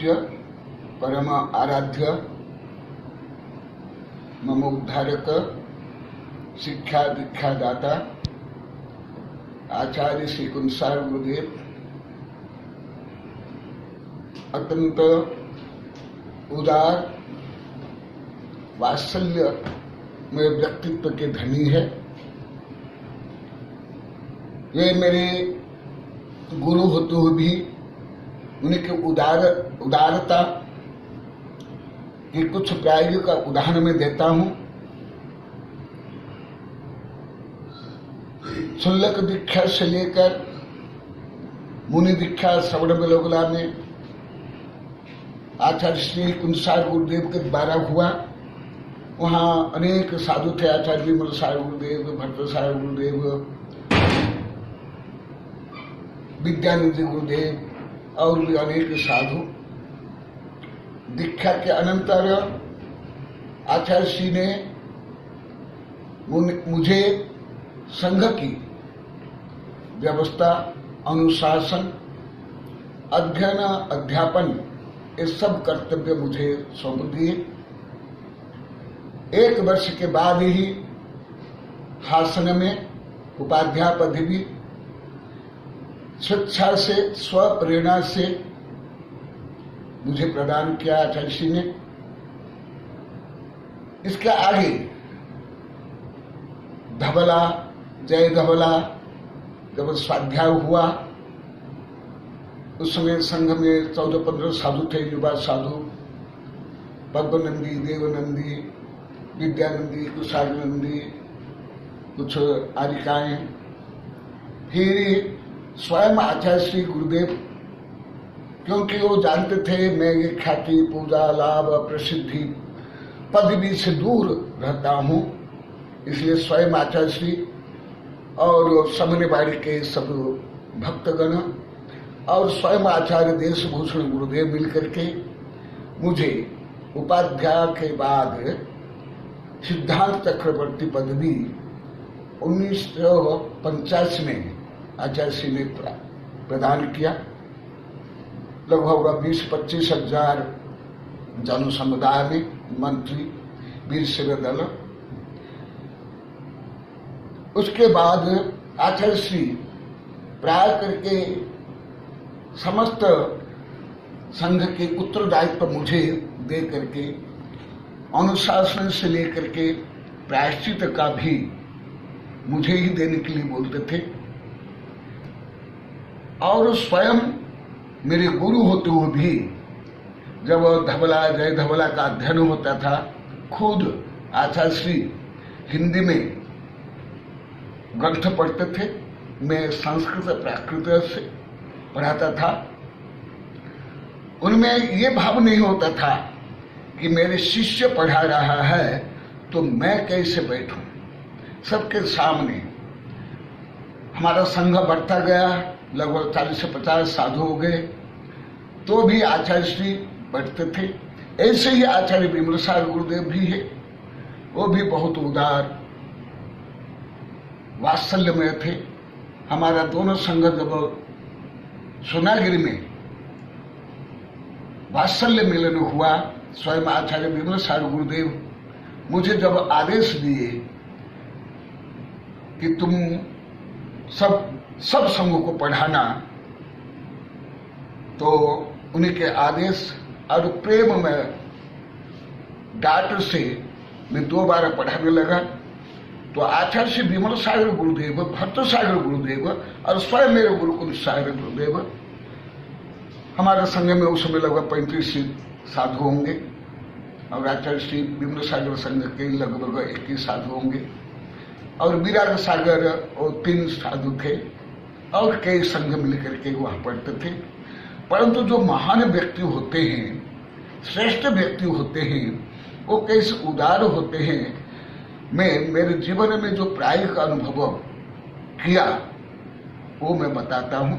पूज्य परम आराध्य मम उद्धारक शिक्षा दीक्षा दाता आचार्य श्री कुंसार गुरुदेव अत्यंत उदार वात्सल्य में व्यक्तित्व के धनी है। वे मेरे गुरु होते हुए भी उनके उदारता की कुछ प्रायोगिक उदाहरण में देता हूं। शुल्लक दीक्षा से लेकर मुनि दीक्षा श्रवण बेलोगला में आचार्य श्री कुंसार गुरुदेव के द्वारा हुआ। वहां अनेक साधु थे, आचार्य विमल सार गुरुदेव, भट्ट सार गुरुदेव, विद्यानंद गुरुदेव और भी अनेक साधु। दीक्षा के अनंतर आचार्य श्री ने मुझे संघ की व्यवस्था, अनुशासन, अध्ययन, अध्यापन ये सब कर्तव्य मुझे सौंप दिए। 1 वर्ष के बाद ही हासन में उपाध्याय पदवी स्वेच्छा से, स्वप्रेरणा से मुझे प्रदान किया आचार्य श्री ने। इसके आगे धबला, जय धबला जब स्वाध्याय हुआ उस समय संघ में 14-15 साधु थे, युवा साधु, पद्मनंदी, देवनंदी, विद्यानंदी, कुशाग्रनंदी, कुछ आरिकाएं। फिर स्वयं आचार्य श्री गुरुदेव, क्योंकि वो जानते थे मैं ये ख्याति, पूजा, लाभ, प्रसिद्धि, पदवी से दूर रहता हूं, इसलिए स्वयं आचार्य श्री और समन्वय के सब भक्तगण और स्वयं आचार्य देशभूषण गुरुदेव मिलकर के मुझे उपाध्याय के बाद सिद्धांत चक्रवर्ती पदवी 1985 में आचार्य श्री ने प्रदान किया। लगभग 20-25 हजार जन समुदाय में मंत्री, वीर सेवा दल। उसके बाद आचार्य श्री प्राय करके समस्त संघ के उत्तरदायित्व मुझे दे करके अनुशासन से लेकर के प्रायश्चित का भी मुझे ही देने के लिए बोलते थे। और स्वयं मेरे गुरु होते हुए भी जब धबला, जय धबला का अध्ययन होता था, खुद आचार्य श्री हिंदी में ग्रंथ पढ़ते थे, मैं संस्कृत प्राकृत से पढ़ाता था। उनमें ये भाव नहीं होता था कि मेरे शिष्य पढ़ा रहा है तो मैं कैसे बैठूं सबके सामने। हमारा संघ बढ़ता गया, लगभग 40 से 50 साधु हो गए, तो भी आचार्य श्री बैठते थे। ऐसे ही आचार्य विमल सार गुरुदेव भी है, वो भी बहुत उदार वात्सल्य में थे। हमारा दोनों संघ जब सोनागिरी में वात्सल्य मिलन हुआ, स्वयं आचार्य विमल सार गुरुदेव मुझे जब आदेश दिए कि तुम सब संघों को पढ़ाना, तो उनके आदेश और प्रेम में डांट से मैं 2 बार पढ़ाने लगा। तो आचार्य श्री विमल सागर गुरुदेव, भट्ट सागर गुरुदेव और स्वयं मेरे गुरु कुंज सागर गुरुदेव, हमारे संघ में उस समय लगभग 35 साधु होंगे और आचार्य श्री विमल सागर संघ के लगभग 21 साधु होंगे और विराग सागर और 3 साधु थे और कई संघ मिलकर के वहां पढ़ते थे। परंतु जो महान व्यक्ति होते हैं, श्रेष्ठ व्यक्ति होते हैं, वो कैसे उदार होते हैं, मैं मेरे जीवन में जो प्रायोगिक अनुभव किया वो मैं बताता हूं।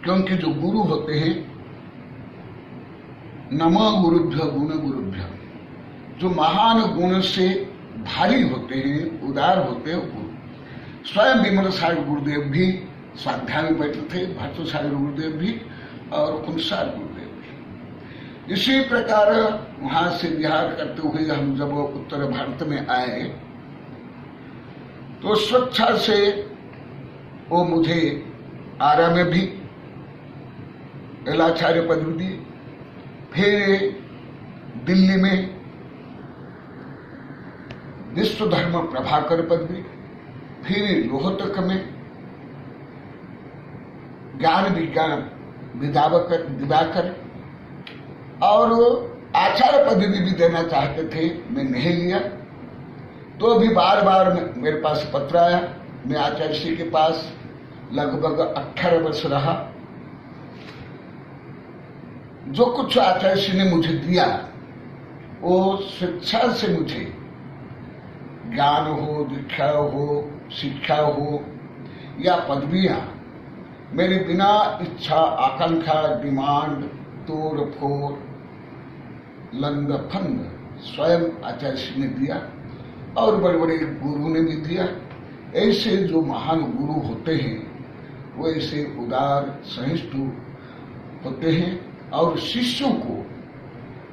क्योंकि जो गुरु होते हैं, नमः गुरुभ्य गुण गुरुभ्य, जो महान गुण से भारी होते हैं, उदार होते हैं गुरु। स्वयं विमल सागर गुरुदेव भी स्वाध्याय में बैठे थे, भट्ट सागर गुरुदेव भी और कुंसार गुरुदेव भी। इसी प्रकार वहां से विहार करते हुए हम जब उत्तर भारत में आए तो स्वेच्छा से वो मुझे आरा में भी एलाचार्य पदवी दी, फिर दिल्ली में विश्व धर्म प्रभाकर पदवी, फिर रोहतक में ज्ञान विज्ञान दिवाकर और आचार्य पदवी भी देना चाहते थे, मैं नहीं लिया। तो अभी बार बार मेरे पास पत्र आया। मैं आचार्य श्री के पास लगभग 18 वर्ष रहा। जो कुछ आचार्य श्री ने मुझे दिया वो स्वेच्छा से मुझे ज्ञान हो, दीक्षा हो, शिक्षा हो या पदवियां मेरे बिना इच्छा, आकांक्षा, डिमांड, तोड़ फोड़, लंग फंग स्वयं आचार्य श्री ने दिया और बड़े बड़े गुरु ने भी दिया। ऐसे जो महान गुरु होते हैं वो ऐसे उदार सहिष्णु होते हैं और शिष्यों को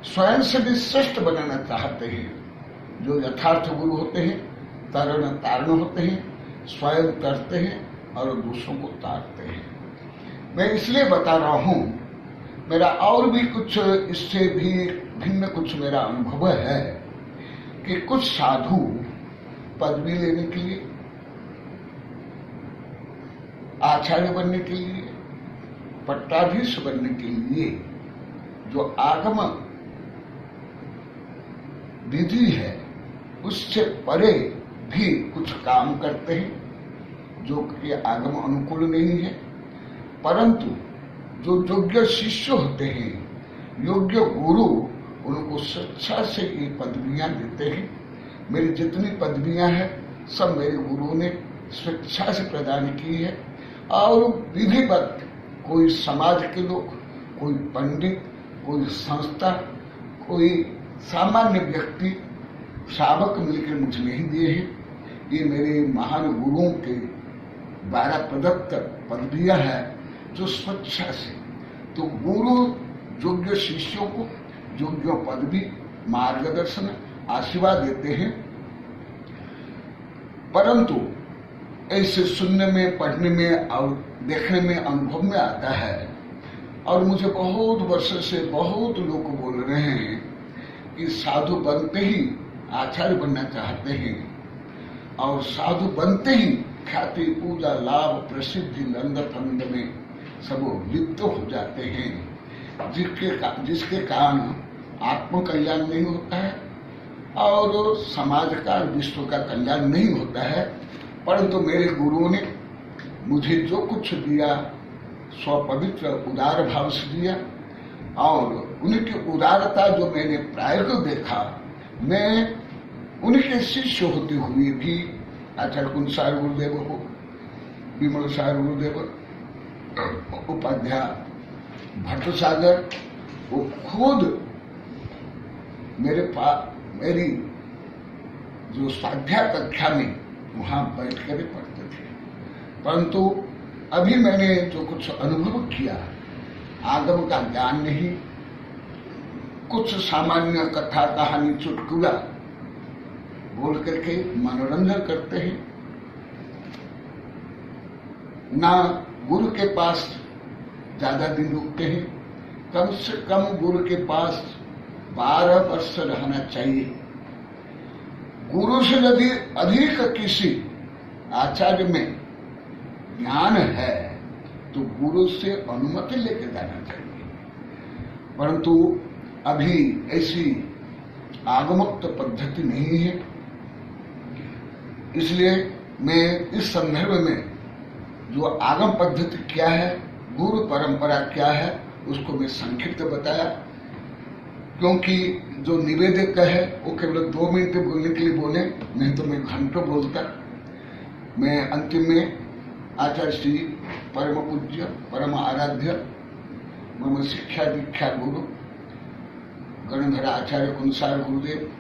स्वयं से भी श्रेष्ठ बनाना चाहते हैं। जो यथार्थ गुरु होते हैं तरण तारण होते हैं, स्वयं करते हैं और दूसरों को तारते हैं। मैं इसलिए बता रहा हूं, मेरा और भी कुछ इससे भी भिन्न कुछ मेरा अनुभव है कि कुछ साधु पदवी लेने के लिए, आचार्य बनने के लिए, पट्टाधीश बनने के लिए जो आगम विधि है उससे परे भी कुछ काम करते हैं जो कि आगम अनुकूल नहीं है। परंतु जो योग्य शिष्य होते हैं, योग्य गुरु, उनको स्वेच्छा से ये पदवियां देते हैं। मेरी जितनी पदवियां हैं सब मेरे गुरु ने स्वेच्छा से प्रदान की है और विधिवत कोई समाज के लोग, कोई पंडित, कोई संस्था, कोई सामान्य व्यक्ति, श्रावक मिलकर मुझे नहीं दिए हैं। ये मेरे महान गुरुओं के द्वारा प्रदत्त पदवियां हैं जो स्वेच्छा से। तो गुरु योग्य शिष्यों को योग्य पदवी, मार्गदर्शन, आशीर्वाद देते हैं। परंतु ऐसे सुनने में, पढ़ने में और देखने में, अनुभव में आता है और मुझे बहुत वर्षों से बहुत लोग बोल रहे हैं कि साधु बनते ही आचार्य बनना चाहते हैं और साधु बनते ही ख्याति, पूजा, लाभ, प्रसिद्धि, लंद फंद में सब लिप्त हो जाते हैं, जिसके कारण आत्म कल्याण नहीं होता है और समाज का, विश्व का कल्याण नहीं होता है। परंतु मेरे गुरुओं ने मुझे जो कुछ दिया स्वपवित्र उदार भाव से दिया और उनकी उदारता जो मैंने प्रायोगिक देखा, मैं उनके शिष्य होते हुए भी आचार्य कुंसार गुरुदेव हो, विमल सागर गुरुदेव, उपाध्याय भट्ट सागर, वो खुद मेरी जो स्वाध्याय कक्षा में वहां बैठ कर पढ़ते थे। परंतु अभी मैंने जो कुछ अनुभव किया, आगम का ज्ञान नहीं, कुछ सामान्य कथा, कहानी, चुटकुला बोल करके मनोरंजन करते हैं। ना गुरु के पास ज्यादा दिन रुकते हैं। कम से कम गुरु के पास 12 वर्ष रहना चाहिए। गुरु से यदि अधिक किसी आचार्य में ज्ञान है तो गुरु से अनुमति लेकर जाना चाहिए। परंतु अभी ऐसी आगमोक्त पद्धति नहीं है। इसलिए मैं इस संदर्भ में जो आगम पद्धति क्या है, गुरु परंपरा क्या है, उसको मैं संक्षिप्त बताया, क्योंकि जो निवेदक है वो केवल 2 मिनट बोलने के लिए बोले, नहीं तो मैं घंटों बोलता। मैं अंतिम में आचार्य श्री परम पूज्य, परम आराध्य, मम शिक्षा दीक्षा गुरु गणधर आचार्य कुंसार गुरुदेव,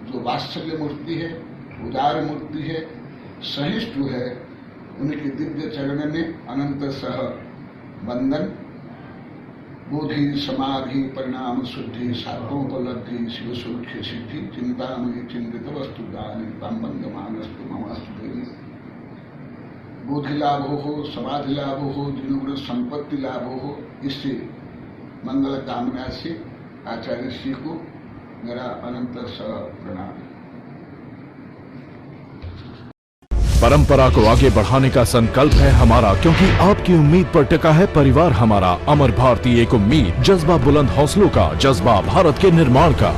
जो वात्सल्य मूर्ति है, उदार मूर्ति है, सहिष्णु है, उनके दिव्य चरण में अनंत सह वंदन। बोधि समाधि परिणाम शुद्धि साधनोपलब्धि शिव सुरक्षे सिद्धि चिंतामणि चिंतित वस्तु दानी पाम्बंग मानस्तु ममास्तु देवी। बोधि लाभ हो, समाधि लाभ हो, जिनगुण संपत्ति लाभ हो, इससे मंगल कामना से आचार्य श्री को मेरा अनंत प्रणाम। परंपरा को आगे बढ़ाने का संकल्प है हमारा, क्योंकि आपकी उम्मीद पर टिका है परिवार हमारा। अमर भारती एक उम्मीद, जज्बा बुलंद हौसलों का, जज्बा भारत के निर्माण का।